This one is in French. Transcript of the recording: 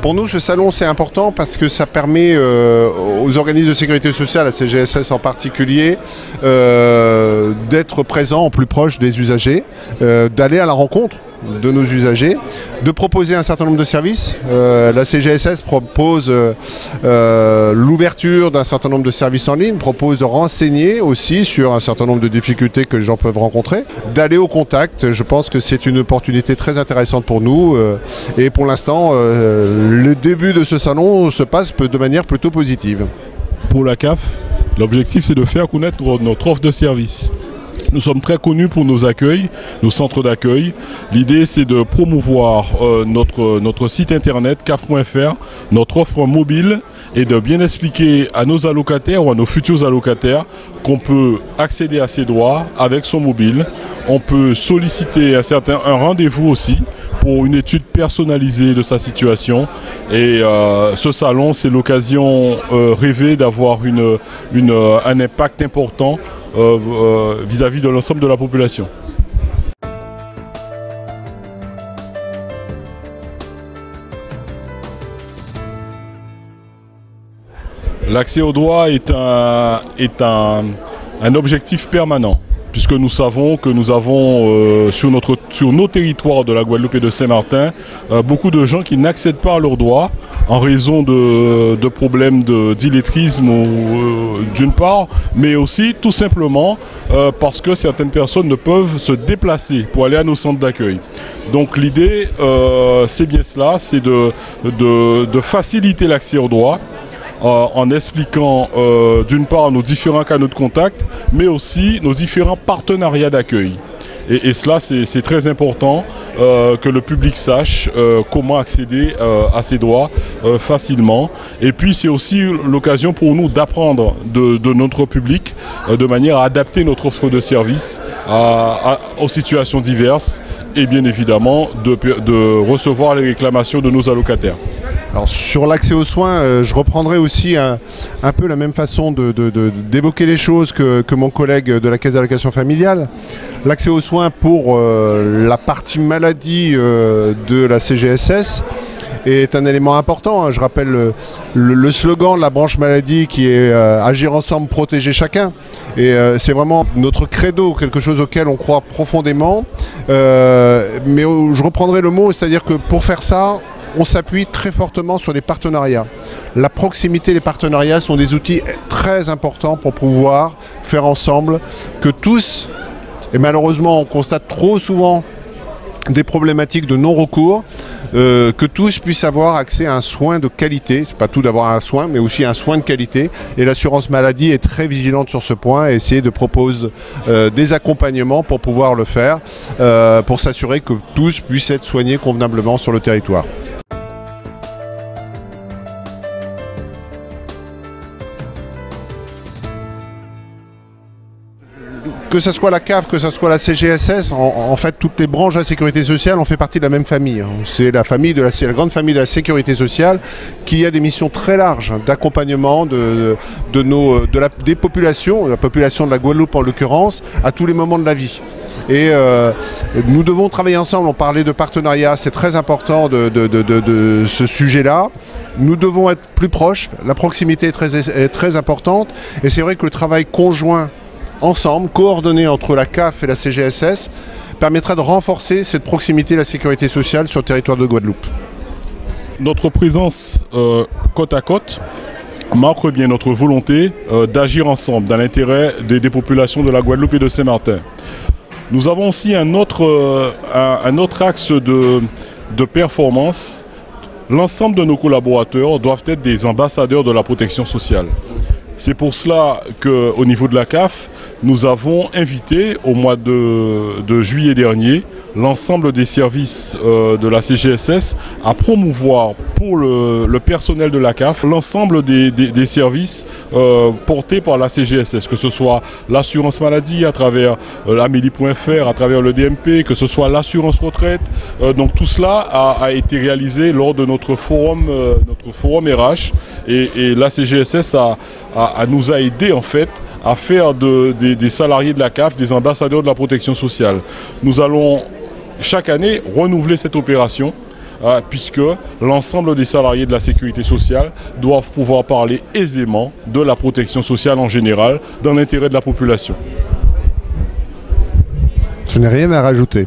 Pour nous, ce salon, c'est important parce que ça permet aux organismes de sécurité sociale, à CGSS en particulier, d'être présents au plus proche des usagers, d'aller à la rencontre de nos usagers, de proposer un certain nombre de services. La CGSS propose l'ouverture d'un certain nombre de services en ligne, propose de renseigner aussi sur un certain nombre de difficultés que les gens peuvent rencontrer, d'aller au contact. Je pense que c'est une opportunité très intéressante pour nous et pour l'instant, le début de ce salon se passe de manière plutôt positive. Pour la CAF, l'objectif c'est de faire connaître notre offre de services. Nous sommes très connus pour nos accueils, nos centres d'accueil. L'idée, c'est de promouvoir notre site internet caf.fr, notre offre mobile et de bien expliquer à nos allocataires ou à nos futurs allocataires qu'on peut accéder à ses droits avec son mobile. On peut solliciter un rendez-vous aussi pour une étude personnalisée de sa situation. Et ce salon, c'est l'occasion rêvée d'avoir un impact important vis-à-vis de l'ensemble de la population. L'accès au droit est un objectif permanent, puisque nous savons que nous avons sur nos territoires de la Guadeloupe et de Saint-Martin beaucoup de gens qui n'accèdent pas à leurs droits en raison de problèmes d'illettrisme d'une part, mais aussi tout simplement parce que certaines personnes ne peuvent se déplacer pour aller à nos centres d'accueil. Donc l'idée, c'est bien cela, c'est de faciliter l'accès au droit, en expliquant d'une part nos différents canaux de contact, mais aussi nos différents partenariats d'accueil. Et cela, c'est très important que le public sache comment accéder à ses droits facilement. Et puis, c'est aussi l'occasion pour nous d'apprendre de notre public de manière à adapter notre offre de services aux situations diverses et bien évidemment de recevoir les réclamations de nos allocataires. Alors sur l'accès aux soins, je reprendrai aussi un peu la même façon d'évoquer les choses que mon collègue de la Caisse d'allocation familiale. L'accès aux soins pour la partie maladie de la CGSS est un élément important. Je rappelle le slogan de la branche maladie qui est agir ensemble, protéger chacun. Et c'est vraiment notre credo, quelque chose auquel on croit profondément. Mais je reprendrai le mot, c'est-à-dire que pour faire ça, on s'appuie très fortement sur les partenariats. La proximité et les partenariats sont des outils très importants pour pouvoir faire ensemble que tous, et malheureusement on constate trop souvent des problématiques de non-recours, que tous puissent avoir accès à un soin de qualité. C'est pas tout d'avoir un soin, mais aussi un soin de qualité. Et l'assurance maladie est très vigilante sur ce point et essaie de proposer des accompagnements pour pouvoir le faire, pour s'assurer que tous puissent être soignés convenablement sur le territoire. Que ce soit la CAF, que ce soit la CGSS, en fait toutes les branches de la sécurité sociale ont fait partie de la même famille. C'est la grande famille de la sécurité sociale qui a des missions très larges d'accompagnement des populations, la population de la Guadeloupe en l'occurrence, à tous les moments de la vie. Et nous devons travailler ensemble, on parlait de partenariat, c'est très important de ce sujet-là. Nous devons être plus proches, la proximité est très importante et c'est vrai que le travail conjoint ensemble, coordonné entre la CAF et la CGSS, permettra de renforcer cette proximité de la sécurité sociale sur le territoire de Guadeloupe. Notre présence côte à côte marque bien notre volonté d'agir ensemble dans l'intérêt des populations de la Guadeloupe et de Saint-Martin. Nous avons aussi un autre axe de performance. L'ensemble de nos collaborateurs doivent être des ambassadeurs de la protection sociale. C'est pour cela qu'au niveau de la CAF, nous avons invité au mois de juillet dernier l'ensemble des services de la CGSS à promouvoir pour le personnel de la CAF l'ensemble des services portés par la CGSS, que ce soit l'assurance maladie à travers Amélie.fr, à travers le DMP, que ce soit l'assurance retraite. Donc tout cela a été réalisé lors de notre forum RH et la CGSS nous a aidé en fait à faire des salariés de la CAF des ambassadeurs de la protection sociale. Nous allons chaque année renouveler cette opération puisque l'ensemble des salariés de la sécurité sociale doivent pouvoir parler aisément de la protection sociale en général, dans l'intérêt de la population. Je n'ai rien à rajouter.